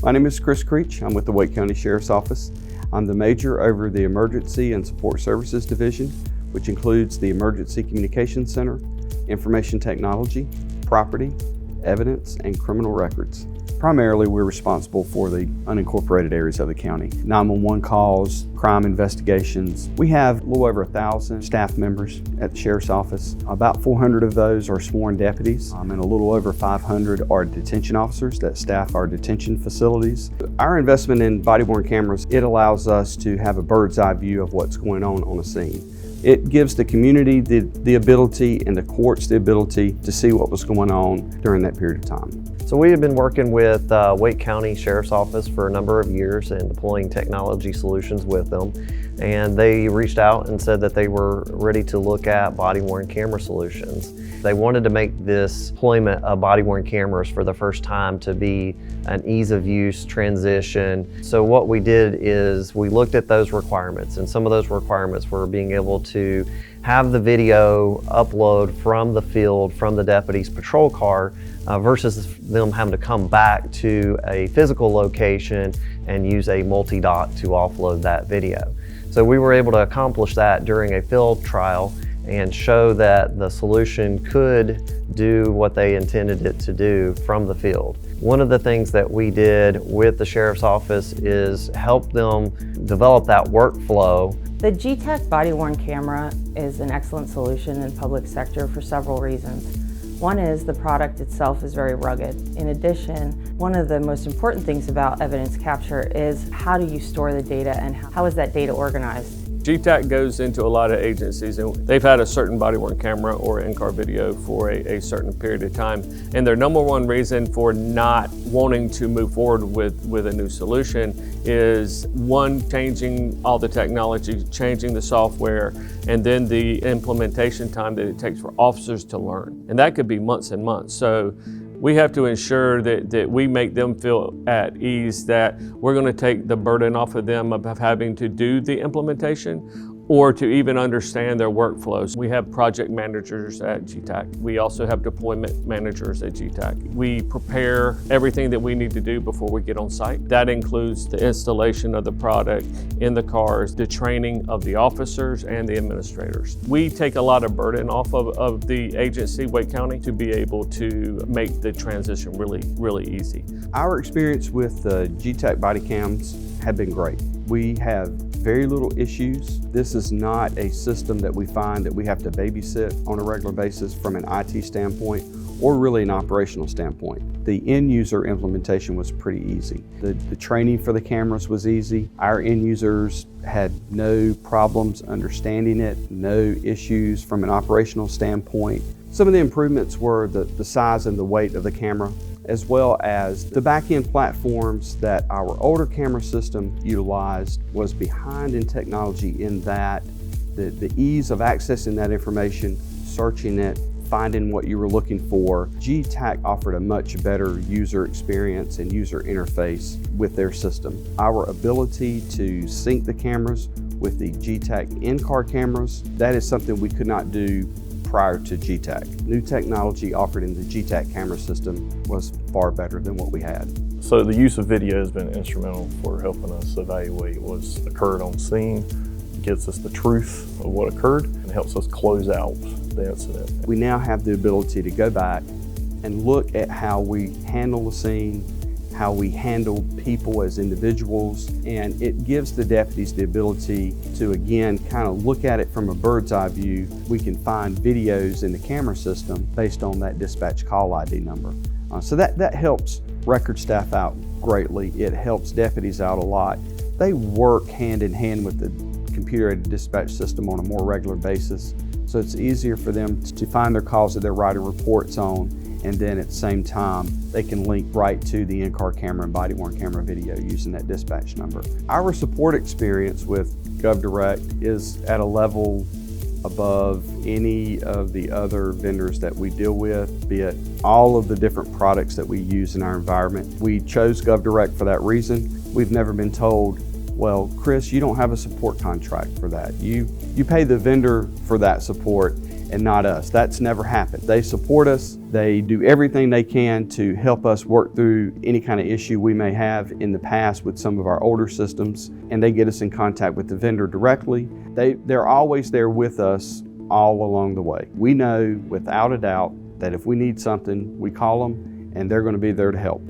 My name is Chris Creech. I'm with the Wake County Sheriff's Office. I'm the major over the Emergency and Support Services Division, which includes the Emergency Communications Center, Information Technology, Property, Evidence, and Criminal Records. Primarily, we're responsible for the unincorporated areas of the county. 911 calls, crime investigations. We have a little over 1,000 staff members at the Sheriff's Office. About 400 of those are sworn deputies, and a little over 500 are detention officers that staff our detention facilities. Our investment in body-worn cameras, it allows us to have a bird's eye view of what's going on a scene. It gives the community the ability and the courts the ability to see what was going on during that period of time. So we have been working with Wake County Sheriff's Office for a number of years and deploying technology solutions with them. And they reached out and said that they were ready to look at body-worn camera solutions. They wanted to make this deployment of body-worn cameras for the first time to be an ease of use transition. So what we did is we looked at those requirements, and some of those requirements were being able to have the video upload from the field, from the deputy's patrol car, versus them having to come back to a physical location and use a multi-dock to offload that video. So we were able to accomplish that during a field trial and show that the solution could do what they intended it to do from the field. One of the things that we did with the Sheriff's Office is help them develop that workflow. The Getac body-worn camera is an excellent solution in public sector for several reasons. One is the product itself is very rugged. In addition, one of the most important things about evidence capture is how do you store the data and how is that data organized? Getac goes into a lot of agencies and they've had a certain body-worn camera or in-car video for a certain period of time. And their number one reason for not wanting to move forward with a new solution is one, changing all the technology, changing the software, and then the implementation time that it takes for officers to learn. And that could be months and months. So we have to ensure that we make them feel at ease that we're going to take the burden off of them of having to do the implementation or to even understand their workflows. We have project managers at Getac. We also have deployment managers at Getac. We prepare everything that we need to do before we get on site. That includes the installation of the product in the cars, the training of the officers and the administrators. We take a lot of burden off of the agency, Wake County, to be able to make the transition really easy. Our experience with the Getac body cams have been great. We have very little issues. This is not a system that we find that we have to babysit on a regular basis from an IT standpoint or really an operational standpoint. The end user implementation was pretty easy. The training for the cameras was easy. Our end users had no problems understanding it, no issues from an operational standpoint. Some of the improvements were the size and the weight of the camera, as well as the back-end platforms that our older camera system utilized was behind in technology in that the ease of accessing that information, searching it, finding what you were looking for. Getac offered a much better user experience and user interface with their system. Our ability to sync the cameras with the Getac in-car cameras, that is something we could not do prior to Getac. New technology offered in the Getac camera system was far better than what we had. So the use of video has been instrumental for helping us evaluate what's occurred on scene, gets us the truth of what occurred, and helps us close out the incident. We now have the ability to go back and look at how we handle the scene, how we handle people as individuals, and it gives the deputies the ability to, again, kind of look at it from a bird's eye view. We can find videos in the camera system based on that dispatch call ID number. So that helps record staff out greatly. It helps deputies out a lot. They work hand in hand with the computer-aided dispatch system on a more regular basis, so it's easier for them to find their calls that they're writing reports on, and then at the same time, they can link right to the in-car camera and body-worn camera video using that dispatch number. Our support experience with GovDirect is at a level above any of the other vendors that we deal with, be it all of the different products that we use in our environment. We chose GovDirect for that reason. We've never been told, well, Chris, you don't have a support contract for that. You pay the vendor for that support, and not us. That's never happened. They support us. They do everything they can to help us work through any kind of issue we may have in the past with some of our older systems, and they get us in contact with the vendor directly. They're always there with us all along the way. We know without a doubt that if we need something, we call them and they're going to be there to help.